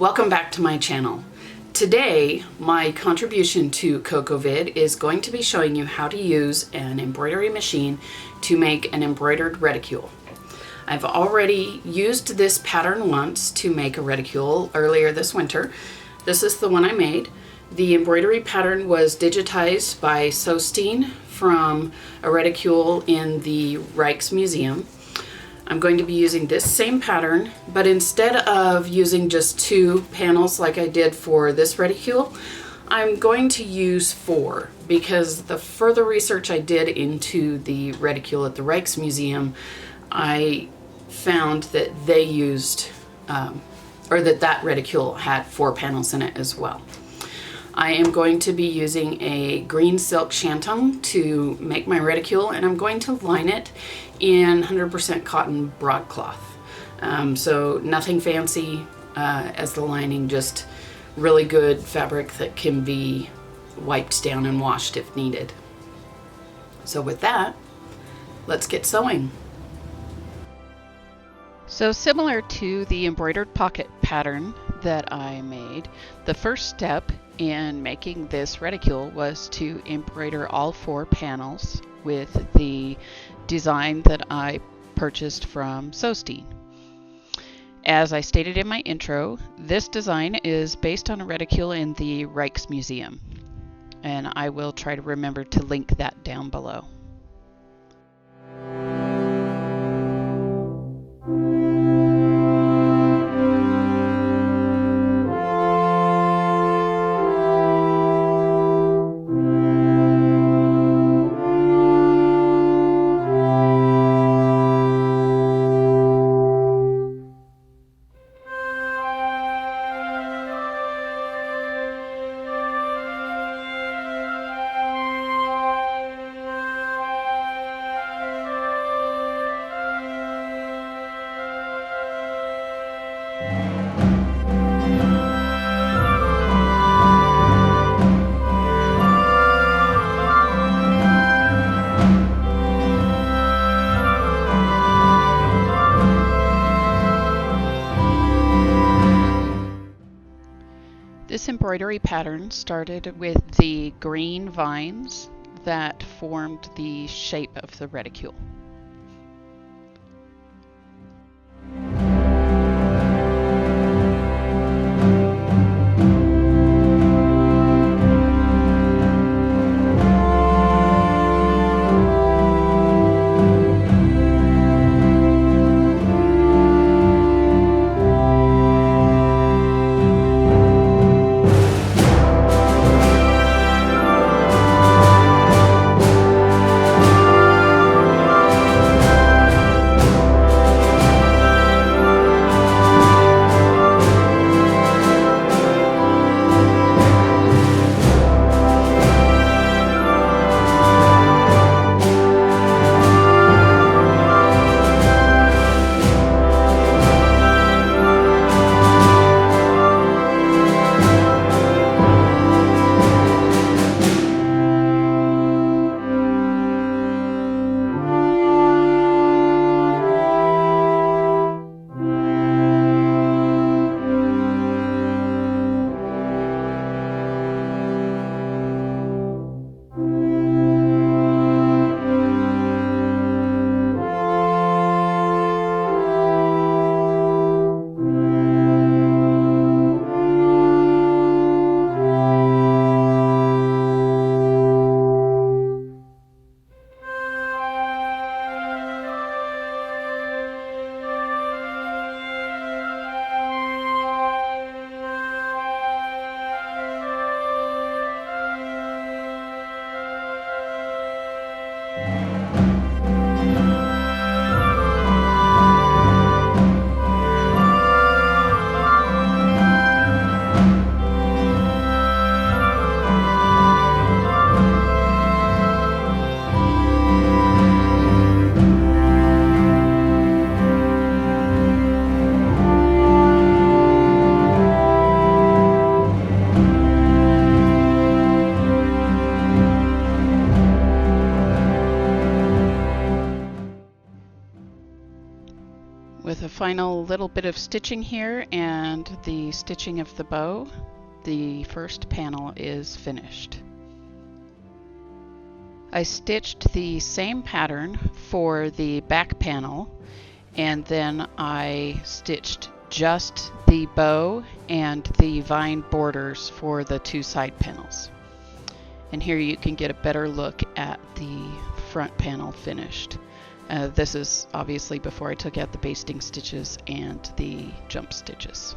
Welcome back to my channel. Today, my contribution to CoCoVid is going to be showing you how to use an embroidery machine to make an embroidered reticule. I've already used this pattern once to make a reticule earlier this winter. This is the one I made. The embroidery pattern was digitized by Sewstine from a reticule in the Rijks Museum. I'm going to be using this same pattern, but instead of using just 2 panels like I did for this reticule, I'm going to use 4 because the further research I did into the reticule at the Rijks Museum, I found that they used, that reticule had 4 panels in it as well. I am going to be using a green silk shantung to make my reticule, and I'm going to line it in 100% cotton broadcloth. So nothing fancy as the lining, just really good fabric that can be wiped down and washed if needed. So with that, let's get sewing. So similar to the embroidered pocket pattern that I made, the first step in making this reticule was to embroider all 4 panels with the design that I purchased from Sewstine. As I stated in my intro, this design is based on a reticule in the Rijks Museum, and I will try to remember to link that down below. This embroidery pattern started with the green vines that formed the shape of the reticule. final little bit of stitching here and the stitching of the bow, the first panel is finished. I stitched the same pattern for the back panel, and then I stitched just the bow and the vine borders for the two side panels. And here you can get a better look at the front panel finished. This is obviously before I took out the basting stitches and the jump stitches.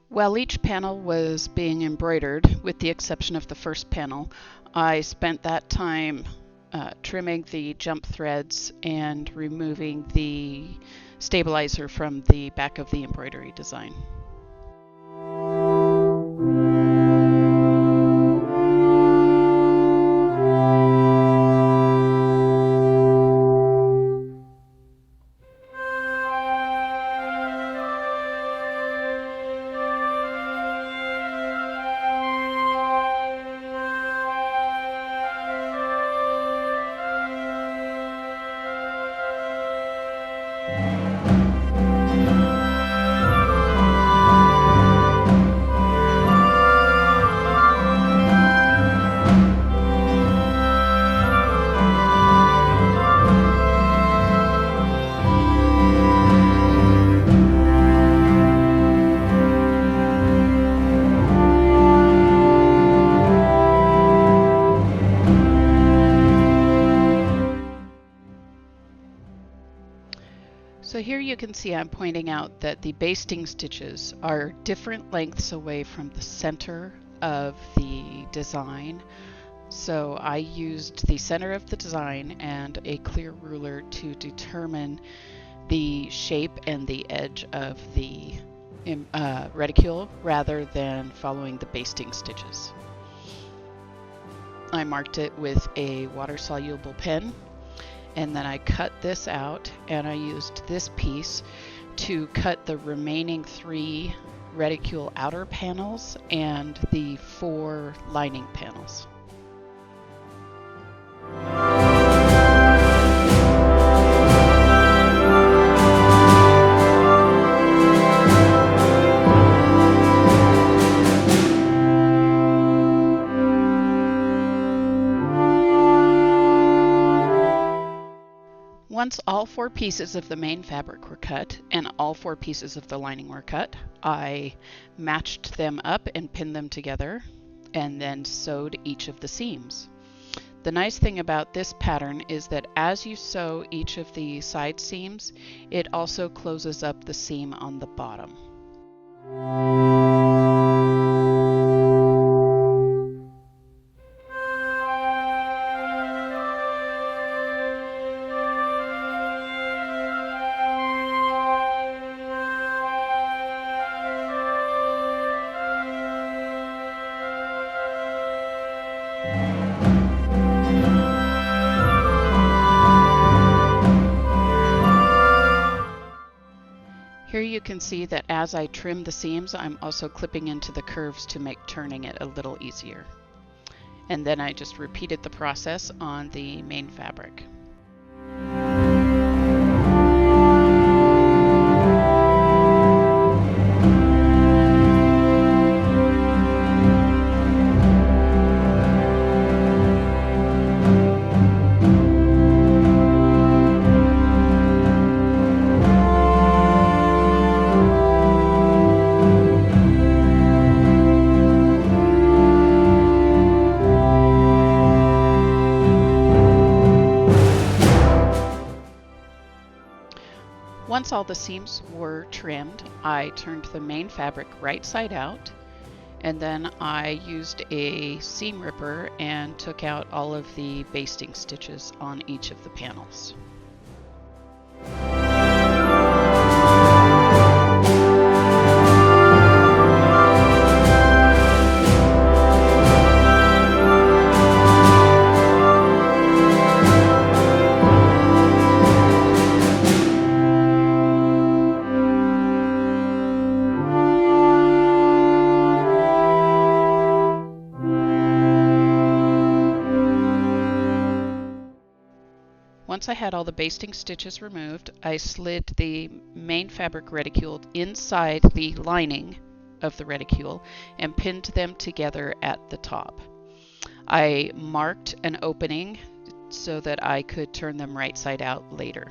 While each panel was being embroidered, with the exception of the first panel, I spent that time trimming the jump threads and removing the stabilizer from the back of the embroidery design. So here you can see I'm pointing out that the basting stitches are different lengths away from the center of the design. So I used the center of the design and a clear ruler to determine the shape and the edge of the reticule rather than following the basting stitches. I marked it with a water-soluble pen, and then I cut this out, and I used this piece to cut the remaining 3 reticule outer panels and the 4 lining panels. Once all 4 pieces of the main fabric were cut and all 4 pieces of the lining were cut, I matched them up and pinned them together and then sewed each of the seams. The nice thing about this pattern is that as you sew each of the side seams, it also closes up the seam on the bottom. Here you can see that as I trim the seams, I'm also clipping into the curves to make turning it a little easier. And then I just repeated the process on the main fabric. Once all the seams were trimmed, I turned the main fabric right side out, and then I used a seam ripper and took out all of the basting stitches on each of the panels. once I had all the basting stitches removed, I slid the main fabric reticule inside the lining of the reticule and pinned them together at the top. I marked an opening so that I could turn them right side out later.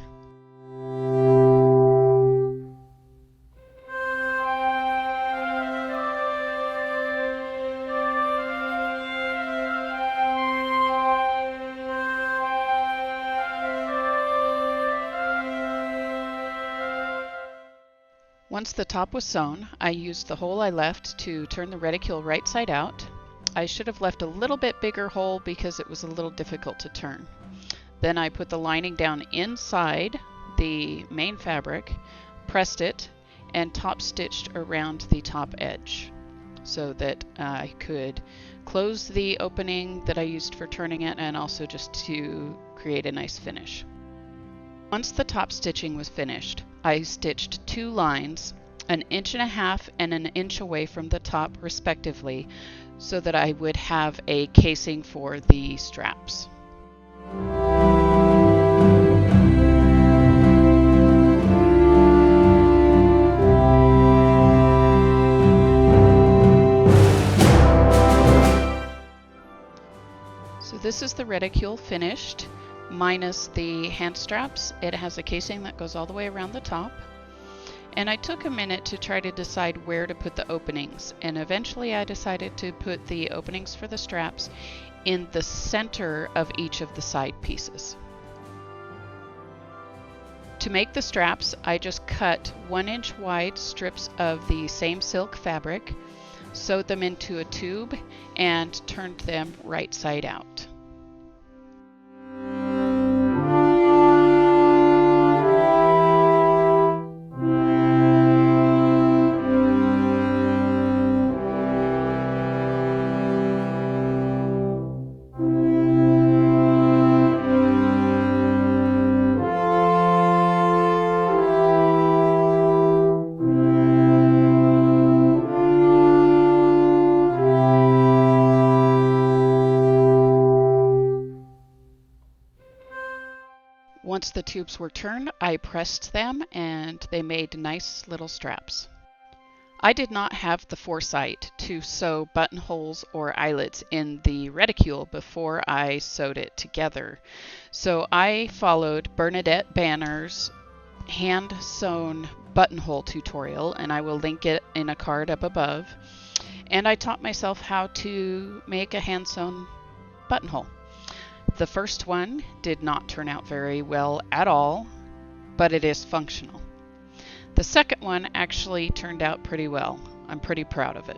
Once the top was sewn, I used the hole I left to turn the reticule right side out. I should have left a little bit bigger hole because it was a little difficult to turn. Then I put the lining down inside the main fabric, pressed it, and top stitched around the top edge so that I could close the opening that I used for turning it, and also just to create a nice finish. Once the top stitching was finished, I stitched 2 lines, 1.5 inches and 1 inch away from the top respectively, so that I would have a casing for the straps. So this is the reticule finished, minus the hand straps. It has a casing that goes all the way around the top. And I took a minute to try to decide where to put the openings, and eventually I decided to put the openings for the straps in the center of each of the side pieces. To make the straps, I just cut 1 inch wide strips of the same silk fabric, sewed them into a tube, and turned them right side out. Once the tubes were turned, I pressed them and they made nice little straps. I did not have the foresight to sew buttonholes or eyelets in the reticule before I sewed it together. So I followed Bernadette Banner's hand-sewn buttonhole tutorial, and I will link it in a card up above. And I taught myself how to make a hand-sewn buttonhole. The first one did not turn out very well at all, but it is functional. The second one actually turned out pretty well. I'm pretty proud of it.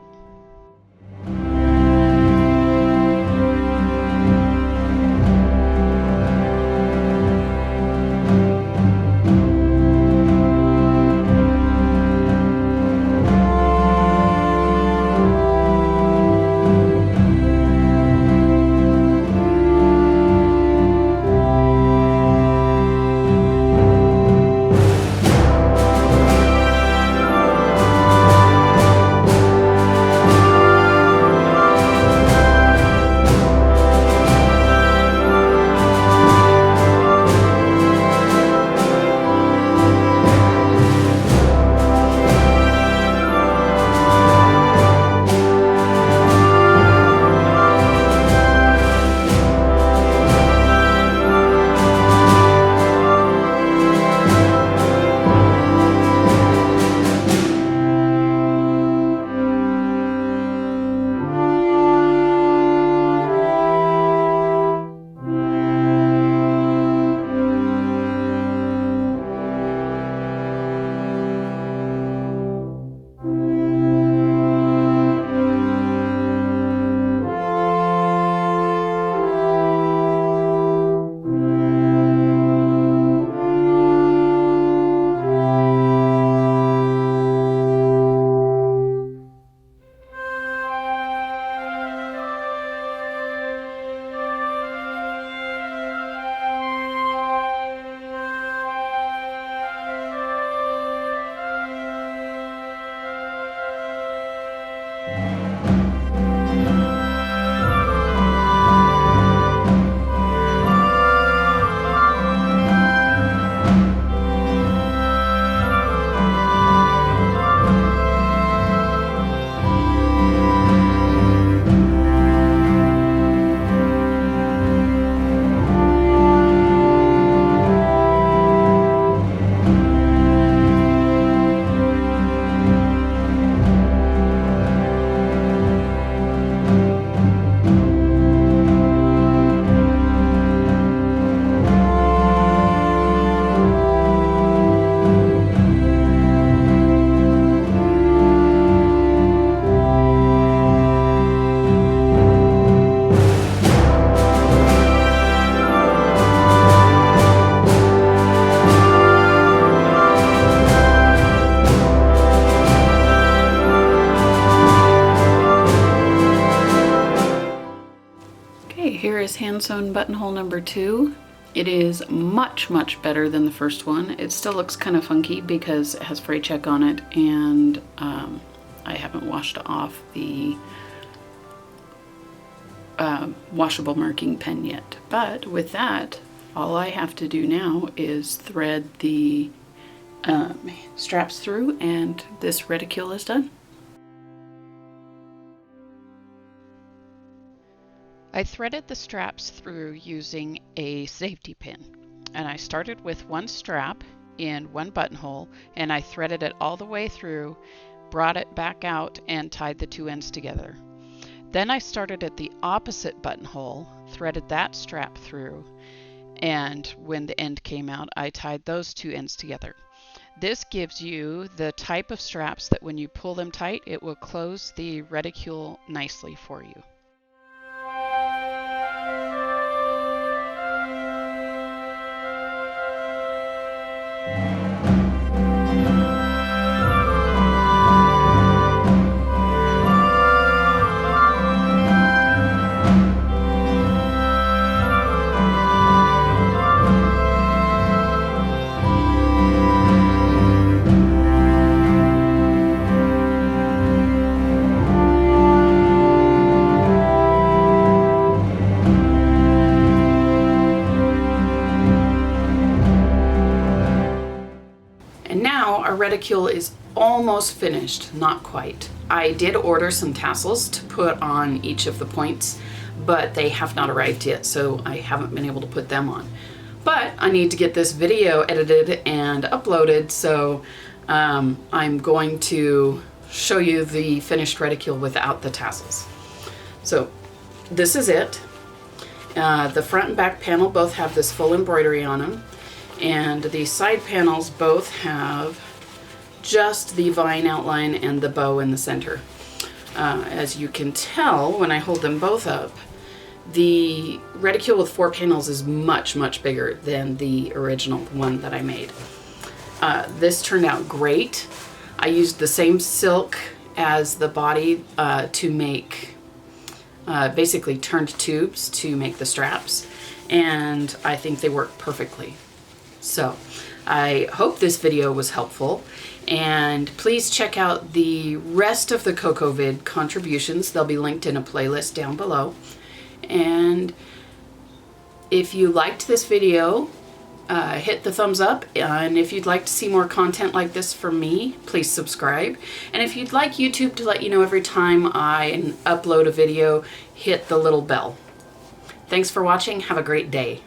is hand sewn buttonhole number 2. It is much, much better than the first one. It still looks kind of funky because it has fray check on it, and I haven't washed off the washable marking pen yet. But with that, all I have to do now is thread the straps through, and this reticule is done. I threaded the straps through using a safety pin, and I started with one strap in one buttonhole, and I threaded it all the way through, brought it back out, and tied the two ends together. Then I started at the opposite buttonhole, threaded that strap through, and when the end came out, I tied those two ends together. This gives you the type of straps that when you pull them tight, it will close the reticule nicely for you. And now our reticule is almost finished, not quite. I did order some tassels to put on each of the points, but they have not arrived yet, so I haven't been able to put them on. But I need to get this video edited and uploaded, so I'm going to show you the finished reticule without the tassels. So this is it. The front and back panel both have this full embroidery on them, and the side panels both have just the vine outline and the bow in the center. As you can tell when I hold them both up, the reticule with 4 panels is much, much bigger than the original one that I made. This turned out great. I used the same silk as the body to make basically turned tubes to make the straps, and I think they work perfectly. So I hope this video was helpful, and please check out the rest of the CoCoVid contributions. They'll be linked in a playlist down below. And if you liked this video, hit the thumbs up, and if you'd like to see more content like this from me, please subscribe. And if you'd like YouTube to let you know every time I upload a video, hit the little bell. Thanks for watching. Have a great day.